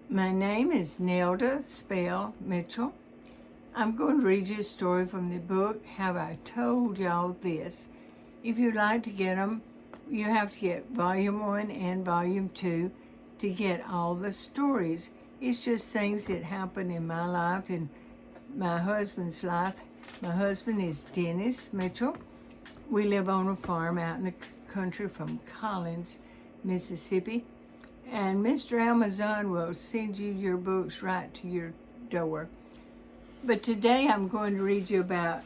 My name is Nelda Spell Mitchell. I'm going to read you a story from the book, Have I Told Y'all This? If you'd like to get them, you have to get Volume 1 and Volume 2 to get all the stories. It's just things that happen in my life and my husband's life. My husband is Dennis Mitchell. We live on a farm out in the country from Collins, Mississippi. And Mr. Amazon will send you your books right to your door. But today I'm going to read you about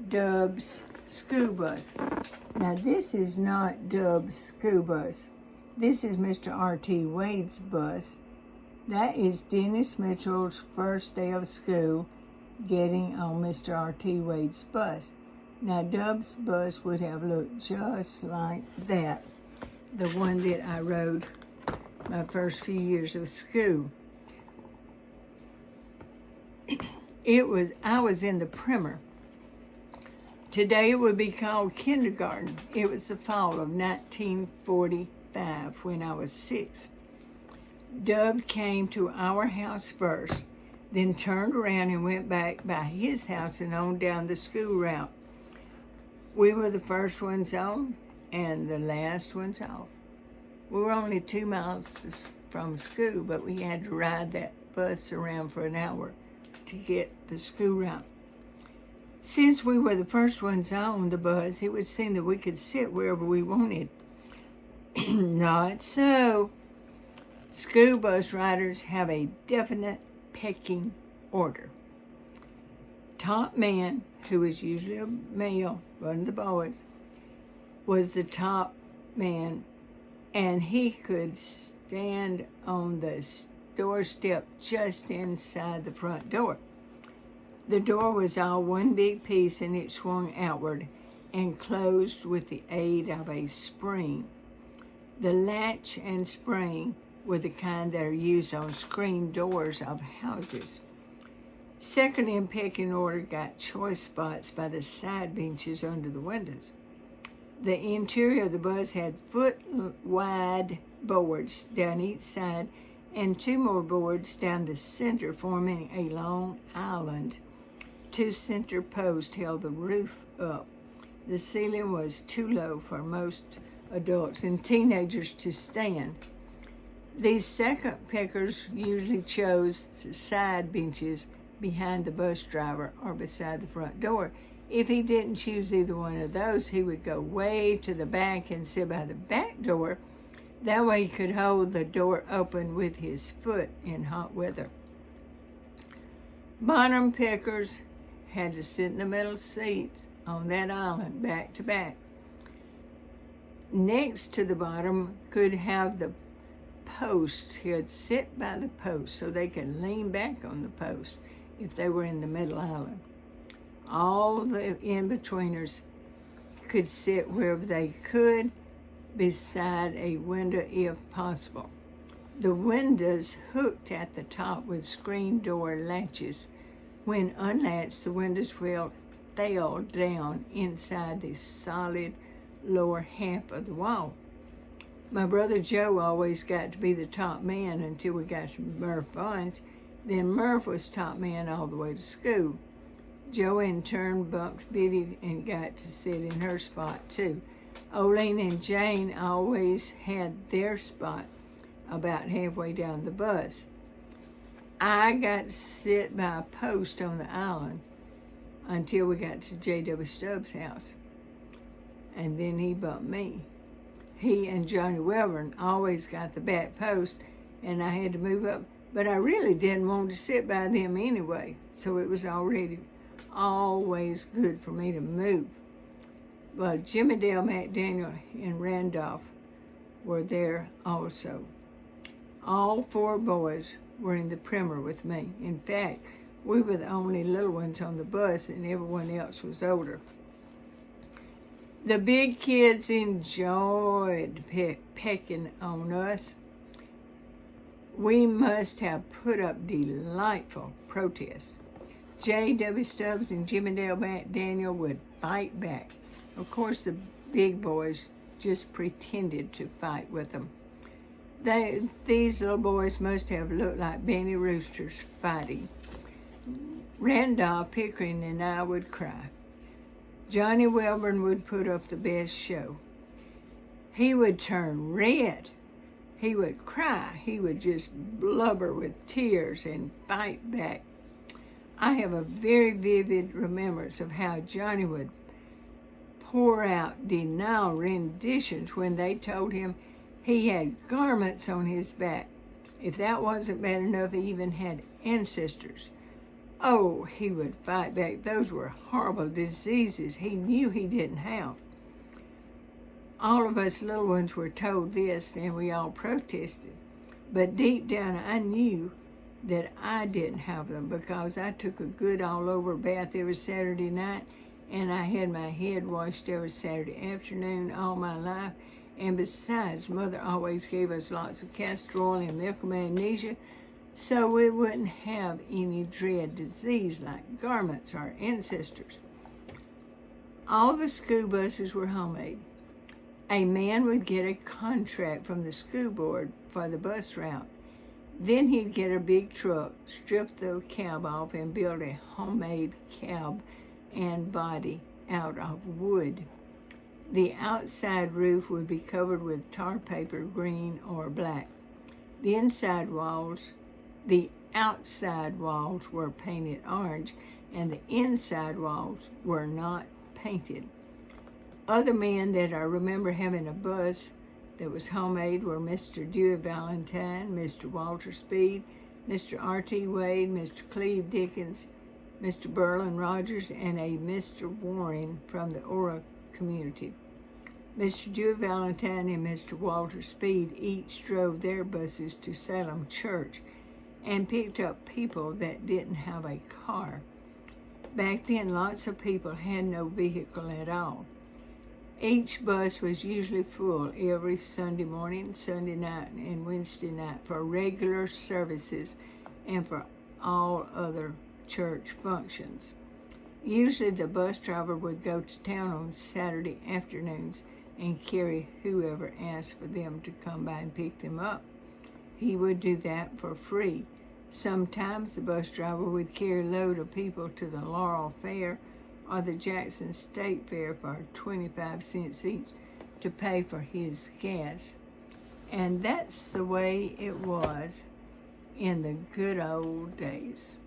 Dub's school bus. Now this is not Dub's school bus. This is Mr. R.T. Wade's bus. That is Dennis Mitchell's first day of school getting on Mr. R.T. Wade's bus. Now Dub's bus would have looked just like that, the one that I rode my first few years of school. I was in the primer. Today it would be called kindergarten. It was the fall of 1945 when I was 6. Dub came to our house first, then turned around and went back by his house and on down the school route. We were the first ones on and the last ones off. We were only 2 miles from school, but we had to ride that bus around for an hour to get the school route. Since we were the first ones on the bus, it would seem that we could sit wherever we wanted. Not so. School bus riders have a definite pecking order. Top man, who was usually a male, one of the boys, was the top man, and he could stand on the doorstep just inside the front door. The door was all one big piece and it swung outward and closed with the aid of a spring. The latch and spring were the kind that are used on screen doors of houses. Second in pecking order got choice spots by the side benches under the windows. The interior of the bus had foot-wide boards down each side and 2 more boards down the center, forming a long island. 2 center posts held the roof up. The ceiling was too low for most adults and teenagers to stand. These second peckers usually chose side benches behind the bus driver or beside the front door. If he didn't choose either one of those, he would go way to the back and sit by the back door. That way he could hold the door open with his foot in hot weather. Bottom pickers had to sit in the middle seats on that island back to back. Next to the bottom could have the post. He'd sit by the post so they could lean back on the post if they were in the middle island. All the in-betweeners could sit wherever they could, beside a window if possible. The windows hooked at the top with screen door latches. When unlatched, the windows fell down inside the solid lower half of the wall. My brother Joe always got to be the top man until we got to Murph Bonds. Then Murph was top man all the way to school. Joe in turn bumped Biddy and got to sit in her spot too. Oline and Jane always had their spot about halfway down the bus. I got to sit by a post on the island until we got to J.W. Stubbs' house. And then he bumped me. He and Johnny Welborn always got the back post and I had to move up. But I really didn't want to sit by them anyway, so it was always good for me to move. But Jimmy Dale McDaniel and Randolph were there also. All 4 boys were in the primer with me. In fact, we were the only little ones on the bus and everyone else was older. The big kids enjoyed pecking on us. We must have put up delightful protests. J.W. Stubbs and Jimmy Dale McDaniel would fight back. Of course, the big boys just pretended to fight with them. These little boys must have looked like Benny Roosters fighting. Randolph, Pickering, and I would cry. Johnny Welborn would put up the best show. He would turn red. He would cry. He would just blubber with tears and fight back. I have a very vivid remembrance of how Johnny would pour out denial renditions when they told him he had garments on his back. If that wasn't bad enough, he even had ancestors. Oh, he would fight back. Those were horrible diseases he knew he didn't have. All of us little ones were told this, and we all protested. But deep down, I knew that I didn't have them because I took a good all-over bath every Saturday night, and I had my head washed every Saturday afternoon all my life. And besides, Mother always gave us lots of castor oil and milk of magnesia, so we wouldn't have any dread disease like garments or ancestors. All the school buses were homemade. A man would get a contract from the school board for the bus route. Then he'd get a big truck, strip the cab off, and build a homemade cab and body out of wood. The outside roof would be covered with tar paper, green or black. The outside walls were painted orange, and the inside walls were not painted. Other men that I remember having a bus that was homemade were Mr. Dewey Valentine, Mr. Walter Speed, Mr. R.T. Wade, Mr. Cleve Dickens, Mr. Berlin Rogers, and a Mr. Warren from the Ora community. Mr. Dewey Valentine and Mr. Walter Speed each drove their buses to Salem Church and picked up people that didn't have a car. Back then, lots of people had no vehicle at all. Each bus was usually full every Sunday morning, Sunday night, and Wednesday night for regular services and for all other church functions. Usually the bus driver would go to town on Saturday afternoons and carry whoever asked for them to come by and pick them up. He would do that for free. Sometimes the bus driver would carry a load of people to the Laurel Fair or the Jackson State Fair for 25 cents each to pay for his gas. And that's the way it was in the good old days.